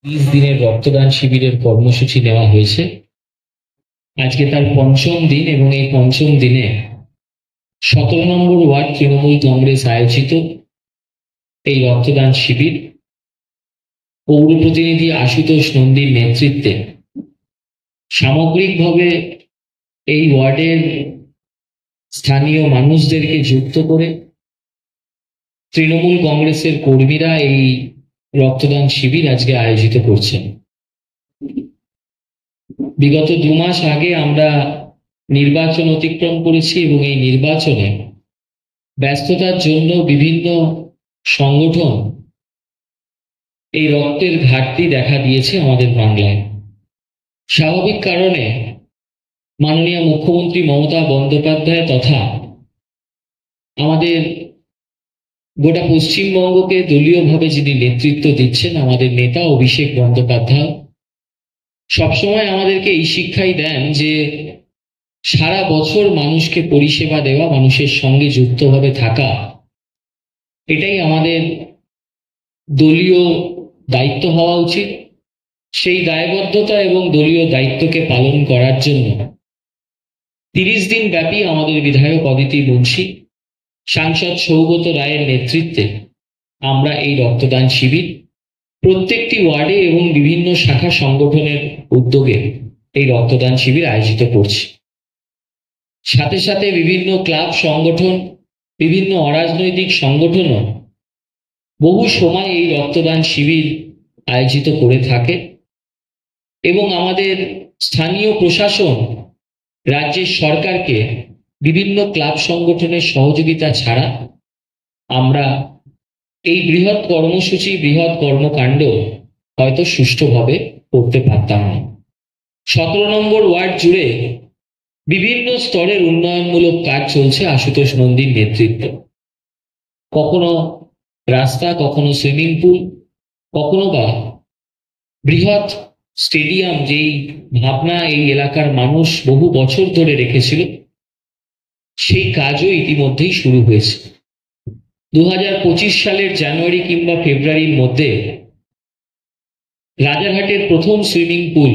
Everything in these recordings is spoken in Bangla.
30 দিনের রক্তদান শিবিরের কর্মসূচি নেওয়া হয়েছে। আজকে তার পঞ্চম দিন এবং এই পঞ্চম দিনে 17 নম্বর ওয়ার্ড তৃণমূল কংগ্রেস আয়োজিত এই রক্তদান শিবির পৌর প্রতিনিধি আশুতোষ নন্দীর নেতৃত্বে সামগ্রিকভাবে এই ওয়ার্ডের স্থানীয় মানুষদেরকে যুক্ত করে তৃণমূল কংগ্রেসের কর্মীরা এই রক্তদান শিবির আজকে আয়োজিত করছেন। বিগত 2 মাস আগে আমরা নির্বাচন অতিক্রম করেছি এবং এই নির্বাচনে ব্যস্ততার জন্য বিভিন্ন সংগঠন এই রক্তের ঘাটতি দেখা দিয়েছে আমাদের বাংলায়। স্বাভাবিক কারণে মাননীয় মুখ্যমন্ত্রী মমতা বন্দ্যোপাধ্যায় তথা আমাদের গোটা পশ্চিমবঙ্গকে দলীয়ভাবে যিনি নেতৃত্ব দিচ্ছেন আমাদের নেতা অভিষেক বন্দ্যোপাধ্যায় সবসময় আমাদেরকে এই শিক্ষাই দেন যে সারা বছর মানুষকে পরিষেবা দেওয়া, মানুষের সঙ্গে যুক্তভাবে থাকা, এটাই আমাদের দলীয় দায়িত্ব হওয়া উচিত। সেই দায়বদ্ধতা এবং দলীয় দায়িত্বকে পালন করার জন্য 30 দিন ব্যাপী আমাদের বিধায়ক অদিতি মুন্সি, সাংসদ সৌগত রায়ের নেতৃত্বে আমরা এই রক্তদান শিবির প্রত্যেকটি ওয়ার্ডে এবং বিভিন্ন শাখা সংগঠনের উদ্যোগে এই রক্তদান শিবির আয়োজিত করছি। সাথে সাথে বিভিন্ন ক্লাব সংগঠন, বিভিন্ন অরাজনৈতিক সংগঠনও বহু সময় এই রক্তদান শিবির আয়োজিত করে থাকে এবং আমাদের স্থানীয় প্রশাসন রাজ্যের সরকারকে বিভিন্ন ক্লাব সংগঠনের সহযোগিতা ছাড়া আমরা এই বৃহৎ কর্মসূচি, বৃহৎ কর্মকাণ্ড হয়তো সুষ্ঠুভাবে করতে পারতাম না। 17 নম্বর ওয়ার্ড জুড়ে বিভিন্ন স্তরের উন্নয়নমূলক কাজ চলছে আশুতোষ নন্দীর নেতৃত্বে। কখনো রাস্তা, কখনো সুইমিং পুল, কখনো বা বৃহৎ স্টেডিয়াম, যেই ভাবনা এই এলাকার মানুষ বহু বছর ধরে রেখেছিল, সেই কাজও ইতিমধ্যেই শুরু হয়েছে। 2025 সালের জানুয়ারি কিংবা ফেব্রুয়ারির মধ্যে রাজারহাটের প্রথম সুইমিং পুল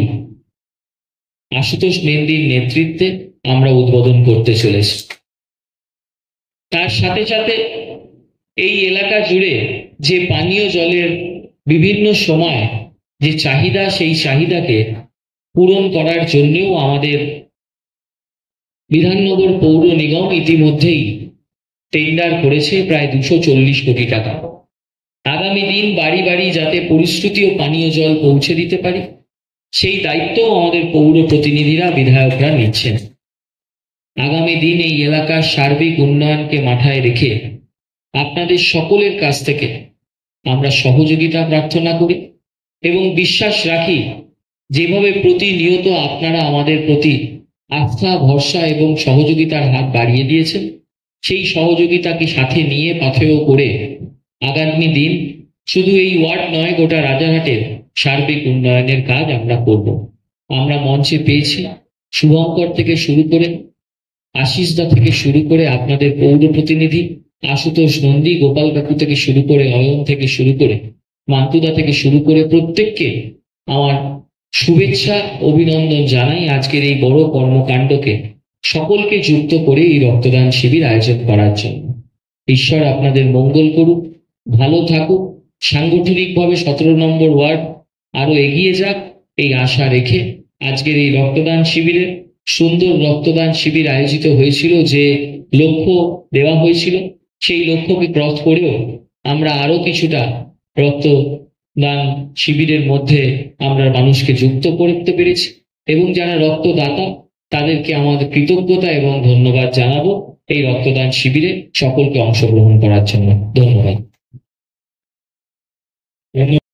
আশুতোষ নন্দীর নেতৃত্বে আমরা উদ্বোধন করতে চলেছি। তার সাথে সাথে এই এলাকা জুড়ে যে পানীয় জলের বিভিন্ন সময় যে চাহিদা, সেই চাহিদাকে পূরণ করার জন্যও আমাদের বিধাননগর পৌর নিগম ইতিমধ্যেই টেন্ডার করেছে প্রায় 240 কোটি টাকা। আগামী দিন বাড়ি বাড়ি যাতে পরিশ্রুতি ও পানীয় জল পৌঁছে দিতে পারি, সেই দায়িত্ব আমাদের পৌর প্রতিনিধিরা, বিধায়করা নিচ্ছেন। আগামী দিন এই এলাকার সার্বিক উন্নয়নকে মাথায় রেখে আপনাদের সকলের কাছ থেকে আমরা সহযোগিতা প্রার্থনা করি এবং বিশ্বাস রাখি যেভাবে প্রতিনিয়ত আপনারা আমাদের প্রতি আস্থা, ভরসা এবং সহযোগিতার হাত বাড়িয়ে দিয়েছেন, সেই সহযোগিতাকে সাথে নিয়ে পাথেয় করে আগামী দিন শুধু এই ওয়ার্ড নয়, গোটা রাজারহাটের সার্বিক উন্নয়নের কাজ আমরা করব। আমরা মঞ্চে পেয়েছি শুভঙ্কর থেকে শুরু করে আশিসদা থেকে শুরু করে আপনাদের পৌর প্রতিনিধি আশুতোষ নন্দী, গোপাল কাকু থেকে শুরু করে অয়ন থেকে শুরু করে মান্তুদা থেকে শুরু করে প্রত্যেককে আমার শুভেচ্ছা, অভিনন্দন জানাই আজকের এই বড় কর্মকাণ্ডকে সকলকে যুক্ত করে এই রক্তদান শিবির আয়োজন করার জন্য। ঈশ্বর আপনাদের মঙ্গল করুক, ভালো থাকুক, সাংগঠনিকভাবে 17 নম্বর ওয়ার্ড আরো এগিয়ে যাক, এই আশা রেখে আজকের এই রক্তদান শিবিরে সুন্দর রক্তদান শিবির আয়োজিত হয়েছিল। যে লক্ষ্য দেওয়া হয়েছিল সেই লক্ষ্যকে ক্রস করেও আমরা আরো কিছুটা রক্তদান শিবিরের মধ্যে আমরা মানুষকে যুক্ত করতে পেরেছি এবং যারা রক্তদাতা তাদেরকে আমাদের কৃতজ্ঞতা এবং ধন্যবাদ জানাবো এই রক্তদান শিবিরে সকলকে অংশগ্রহণ করার জন্য। ধন্যবাদ।